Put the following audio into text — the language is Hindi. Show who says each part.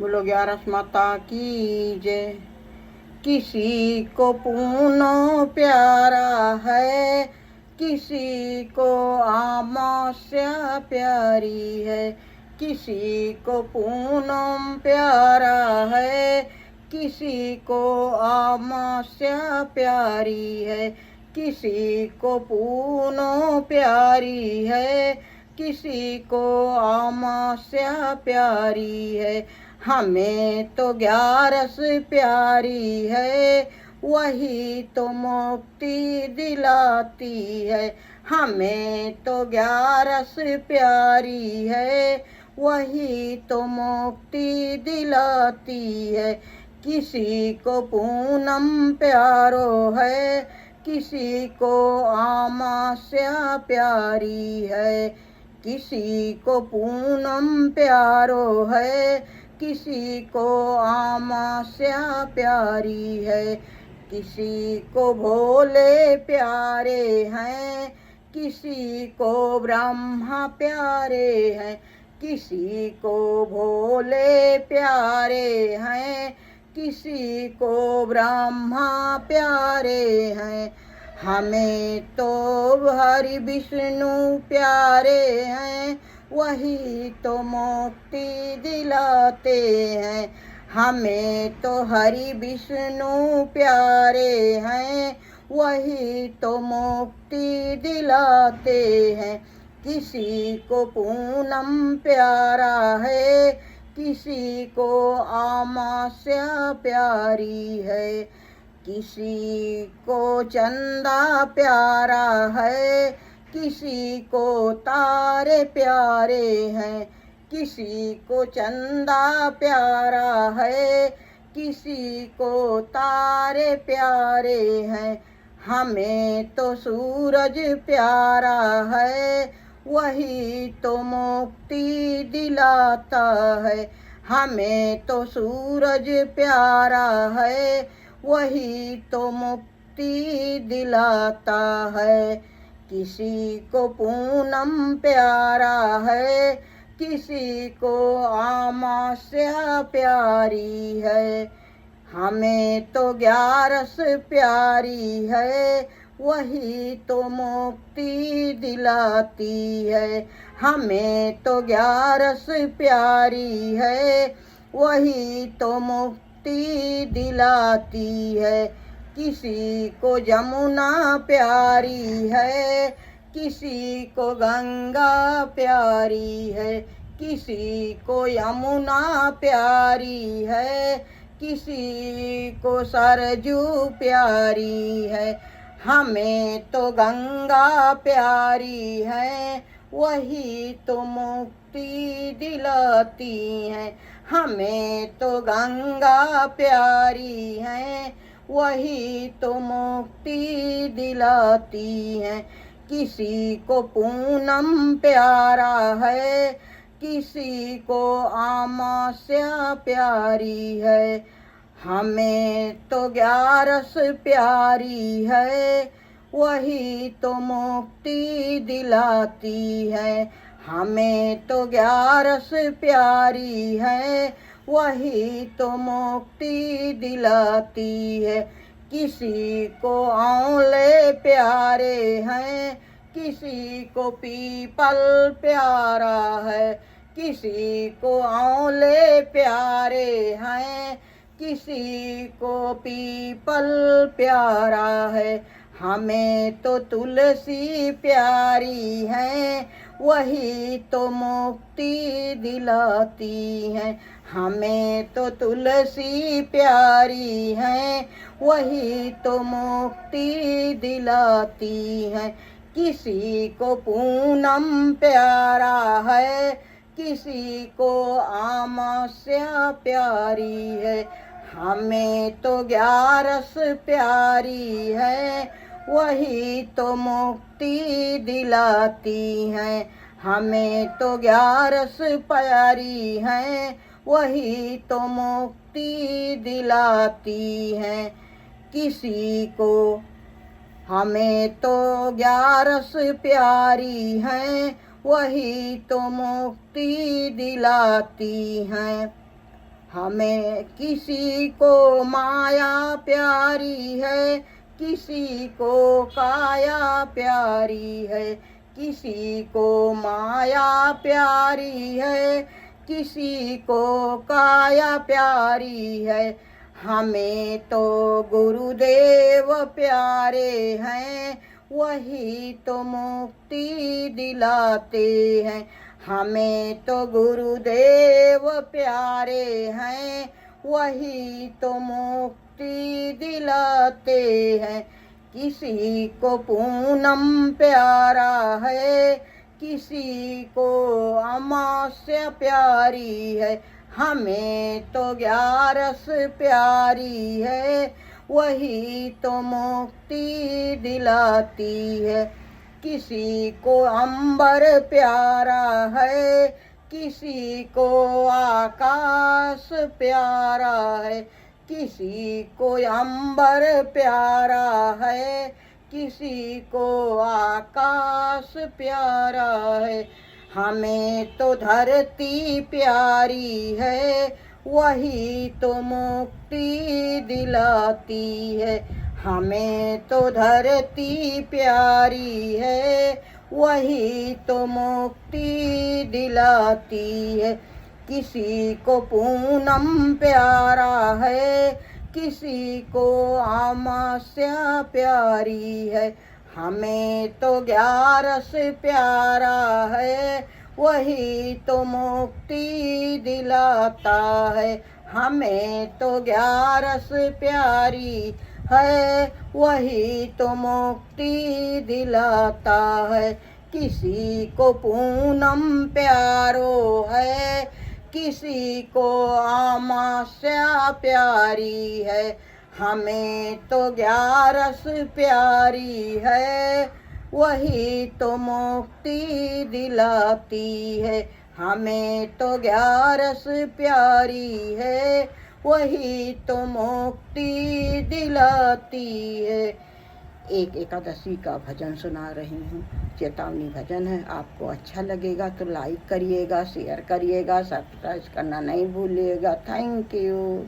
Speaker 1: बोलो 11 माता की जय। किसी को पूनो प्यारा है, किसी को अमावस्या प्यारी है। किसी को पूनम प्यारा है, किसी को अमावस्या प्यारी है। किसी को पूनो प्यारी है, किसी को अमावस्या प्यारी है। हमें तो 11 प्यारी है, वही तो मुक्ति दिलाती है। हमें तो 11 प्यारी है, वही तो मुक्ति दिलाती है। किसी को पूनम प्यारो है, किसी को अमावस्या प्यारी है। किसी को पूनम प्यारो है, किसी को अमावस्या प्यारी है। किसी को भोले प्यारे हैं, किसी को ब्रह्मा प्यारे हैं। किसी को भोले प्यारे हैं, किसी को ब्रह्मा प्यारे हैं। हमें तो हरि विष्णु प्यारे हैं, वही तो मुक्ति दिलाते हैं। हमें तो हरि विष्णु प्यारे हैं, वही तो मुक्ति दिलाते हैं। किसी को पूनम प्यारा है, किसी को अमावस्या प्यारी है। किसी को चंदा प्यारा है, किसी को तारे प्यारे हैं। किसी को चंदा प्यारा है, किसी को तारे प्यारे हैं। हमें तो सूरज प्यारा है, वही तो मुक्ति दिलाता है। हमें तो सूरज प्यारा है, वही तो मुक्ति दिलाता है। किसी को पूनम प्यारा है, किसी को अमावस्या प्यारी है। हमें तो 11 प्यारी है, वही तो मुक्ति दिलाती है। हमें तो 11 प्यारी है, वही तो मुक्ति दिलाती है। किसी को जमुना प्यारी है, किसी को गंगा प्यारी है। किसी को यमुना प्यारी है, किसी को सरजू प्यारी है। हमें तो गंगा प्यारी है, वही तो मुक्ति दिलाती है। हमें तो गंगा प्यारी है, वही तो मुक्ति दिलाती है। किसी को पूनम प्यारा है, किसी को अमावस्या प्यारी है। हमें तो 11 प्यारी है, वही तो मुक्ति दिलाती है। हमें तो 11 प्यारी है, वही तो मुक्ति दिलाती है। किसी को आंवले प्यारे हैं, किसी को पीपल प्यारा है। किसी को आंवले प्यारे हैं, किसी को पीपल प्यारा है। हमें तो तुलसी प्यारी है, वही तो मुक्ति दिलाती है। हमें तो तुलसी प्यारी है, वही तो मुक्ति दिलाती है। किसी को पूनम प्यारा है, किसी को अमावस्या प्यारी है। हमें तो 11 प्यारी है, वही तो मुक्ति दिलाती है। हमें तो 11 प्यारी है, वही तो मुक्ति दिलाती है। किसी को हमें तो 11 प्यारी हैं, वही तो मुक्ति दिलाती हैं। हमें किसी को माया प्यारी है, किसी को काया प्यारी है, किसी को माया प्यारी है, किसी को काया प्यारी है। हमें तो गुरुदेव प्यारे हैं, वही तो मुक्ति दिलाते हैं। हमें तो गुरुदेव प्यारे हैं, वही तो मुक्ति दिलाते हैं। किसी को पूनम प्यारा है, किसी को अमावस्या प्यारी है। हमें तो 11 प्यारी है, वही तो मुक्ति दिलाती है। किसी को अंबर प्यारा है, किसी को आकाश प्यारा है। किसी को अंबर प्यारा है, किसी को आकाश प्यारा है। हमें तो धरती प्यारी है, वही तो मुक्ति दिलाती है। हमें तो धरती प्यारी है, वही तो मुक्ति दिलाती है। किसी को पूनम प्यारा है, किसी को अमावस्या प्यारी है। हमें तो 11 प्यारा है, वही तो मुक्ति दिलाता है। हमें तो 11 प्यारी है, वही तो मुक्ति दिलाता है। किसी को पूनम प्यारो है, किसी को अमावस्या प्यारी है। हमें तो 11 प्यारी है, वही तो मुक्ति दिलाती है। हमें तो 11 प्यारी है, वही तो मुक्ति दिलाती है। एक एकादशी का भजन सुना रही हूँ, चेतावनी भजन है। आपको अच्छा लगेगा तो लाइक करिएगा, शेयर करिएगा, सब्सक्राइब करना नहीं भूलिएगा। Thank you.